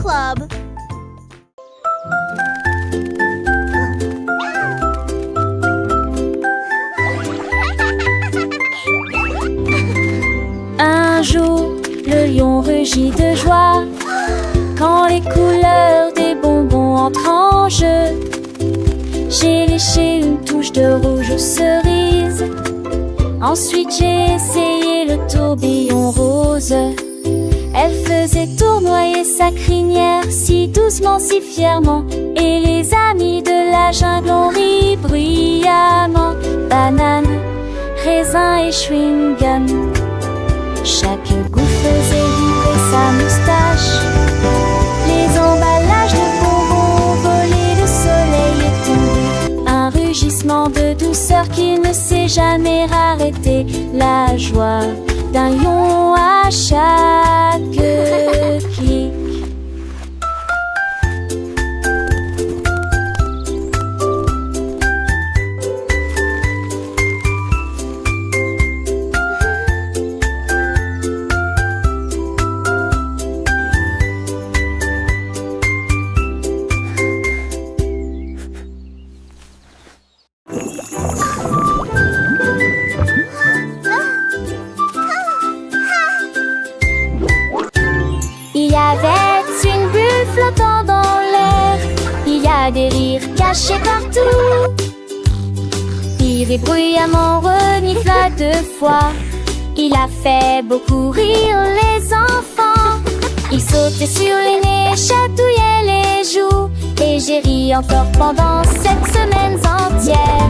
Club. Un jour, le lion rugit de joie quand les couleurs des bonbons entrent en jeu. J'ai léché une touche de rouge aux cerises. Ensuite j'ai essayé le tourbillon rose. Elle faisait tournoyer sa crinière si doucement, si fièrement. Et les amis de la jungle ont ri bruyamment. Banane, raisin et chewing-gum. Chaque goût faisait vibrer sa moustache. Les emballages de bonbons volaient, le soleil est tombé. Un rugissement de douceur qui ne s'est jamais arrêté. La joie d'un lion à chaque clic. Il y avait une bulle flottant dans l'air. Il y a des rires cachés partout. Il est bruyamment renifla 2 fois. Il a fait beaucoup rire les enfants. Il sautait sur les nez, chatouillait les joues. Et j'ai ri encore pendant 7 semaines entières.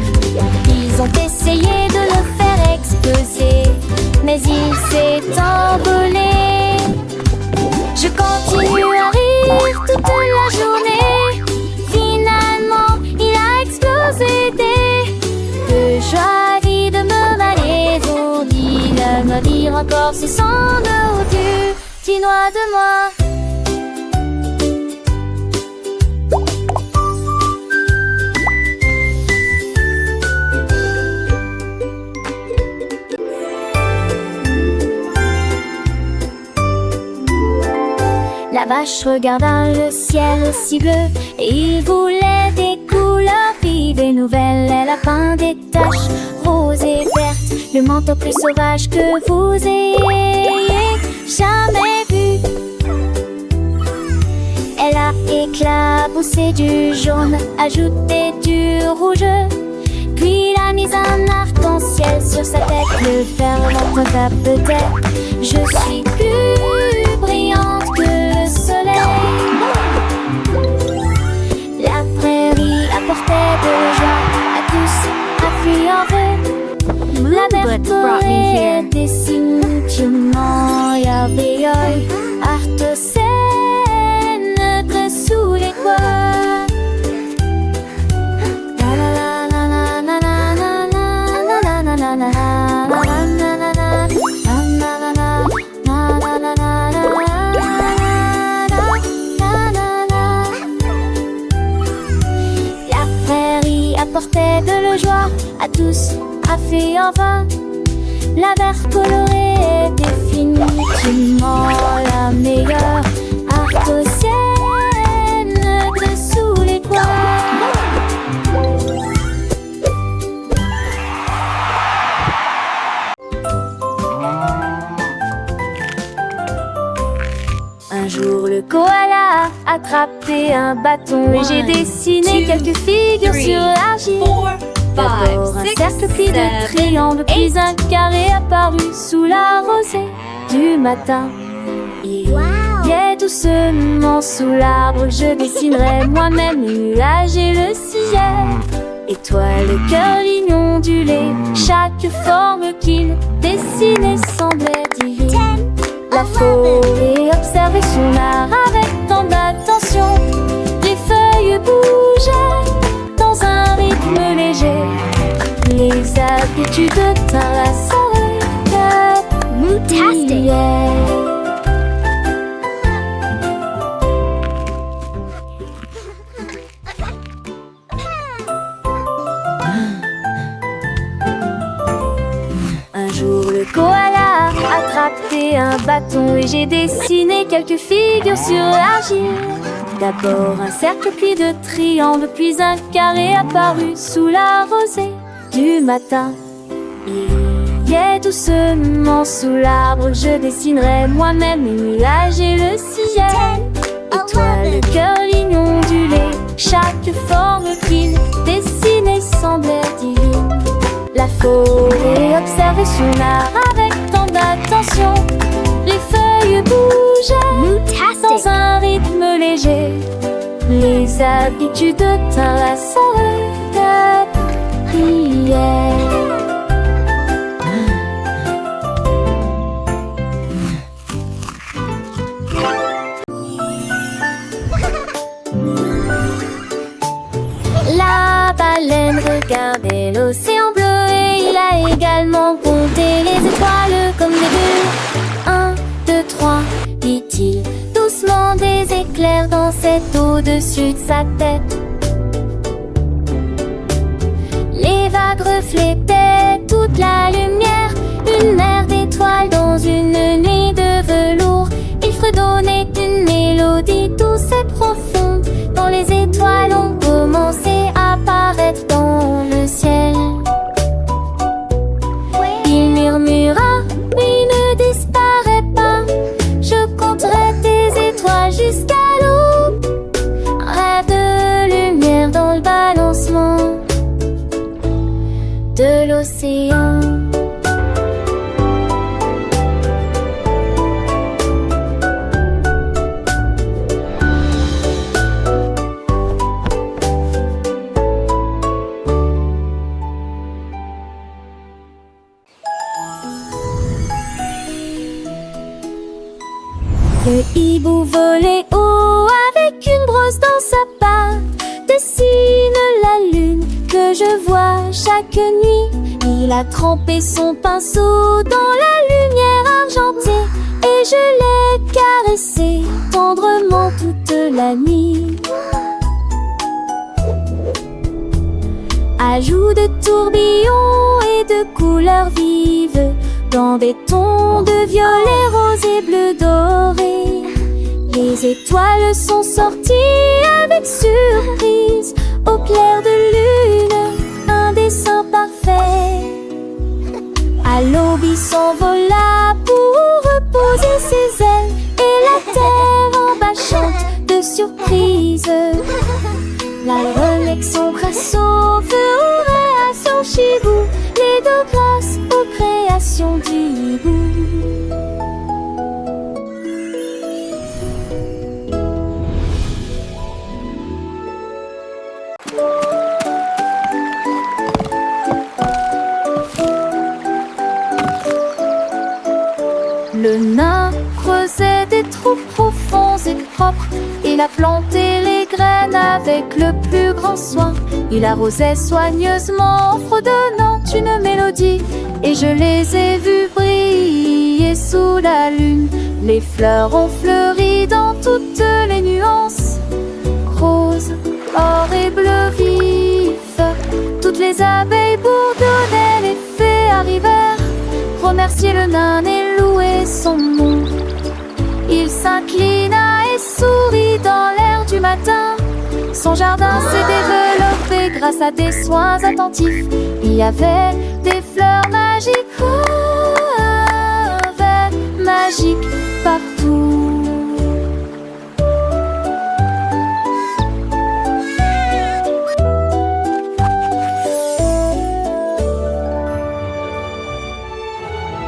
Ils ont essayé de le faire exploser, mais il s'est envolé. Je continue à rire toute la journée. Finalement, il a explosé de joie. Vie de me m'alourdir. Il me dire encore si son ordure. Dis-moi de moi. La vache regarda le ciel si bleu et il voulait des couleurs vives et nouvelles. Elle a peint des taches roses et vertes, le manteau plus sauvage que vous ayez jamais vu. Elle a éclaboussé du jaune, ajouté du rouge, puis il a mis un arc-en-ciel sur sa tête. Le faire entendre peut-être, je suis plus brillante que le soleil. La prairie apportait de joie à tous, à fuir en feu. La verte forêt dessine ya beyoy, artosène sous les toits. Apportait de la joie à tous, a fait enfin. La verte colorée est définitivement la meilleure arc-en-ciel sous les toits. Un jour le koala a attrapé un bâton et j'ai dessiné quelques figures sur l'argile. D'abord un cercle puis 2 triangles, puis un carré apparu sous la rosée du matin. Il est doucement sous l'arbre, je dessinerai moi-même le nuage et le ciel. Étoile, cœur, ligne ondulée, chaque forme qu'il dessinait semblait divine. La forêt observait son art avec tant d'attention. Les feuilles bougeaient dans un rythme léger. Les habitudes tinrent la soirée Mootastic. Un jour le koala a attrapé et un bâton et j'ai dessiné quelques figures sur l'argile. D'abord un cercle puis deux triangles, puis un carré apparu sous la rosée du matin. Il y est doucement sous l'arbre, je dessinerai moi-même les nuages et le ciel. Étoiles, cœur, ligne ondulée, chaque forme qu'il dessinait semblait divine. La forêt observait son art avec tant d'attention. Les feuilles bougeaient dans un rythme léger. Les habitudes tinrent la saveur de prière. La baleine regardait l'océan bleu et il a également compté les étoiles comme des bulles. 1, 2, 3, dit-il, doucement des éclairs dansaient au-dessus de sa tête. Les vagues reflétaient toute la lumière, une mer d'étoiles dans une nuit de velours. Il fredonnait une mélodie douce et profonde, dont les étoiles ont commencé à apparaître dans le ciel. Il murmura, oui, ne disparais pas, je compterai tes étoiles jusqu'à l'aube. Rêve de lumière dans le balancement de l'océan. Le hibou volait haut avec une brosse dans sa patte, dessine la lune que je vois chaque nuit. Il a trempé son pinceau dans la lumière argentée et je l'ai caressé tendrement toute la nuit. Ajout de tourbillons et de couleurs vives dans des tons de violet, rose et bleu doré. Les étoiles sont sorties avec surprise au clair de lune, un dessin parfait. À l'aube il s'envola pour reposer ses ailes et la terre en bas chante de surprise. La relègue son crasseau, ferait à son chibou, les deux grâces aux créations du hibou. Le nain creusait des trous profonds et propres. Il a planté les graines avec le plus grand soin. Il arrosait soigneusement en fredonnant une mélodie. Et je les ai vus briller sous la lune. Les fleurs ont fleuri dans toutes les nuances, rose, or et bleu vif. Toutes les abeilles bourdonnaient, les fées arrivèrent, remercier le nain et louer son nom. Il s'inclina et sourit dans l'air du matin. Son jardin s'est développé grâce à des soins attentifs. Il y avait des fleurs magiques, oh, verts magiques partout.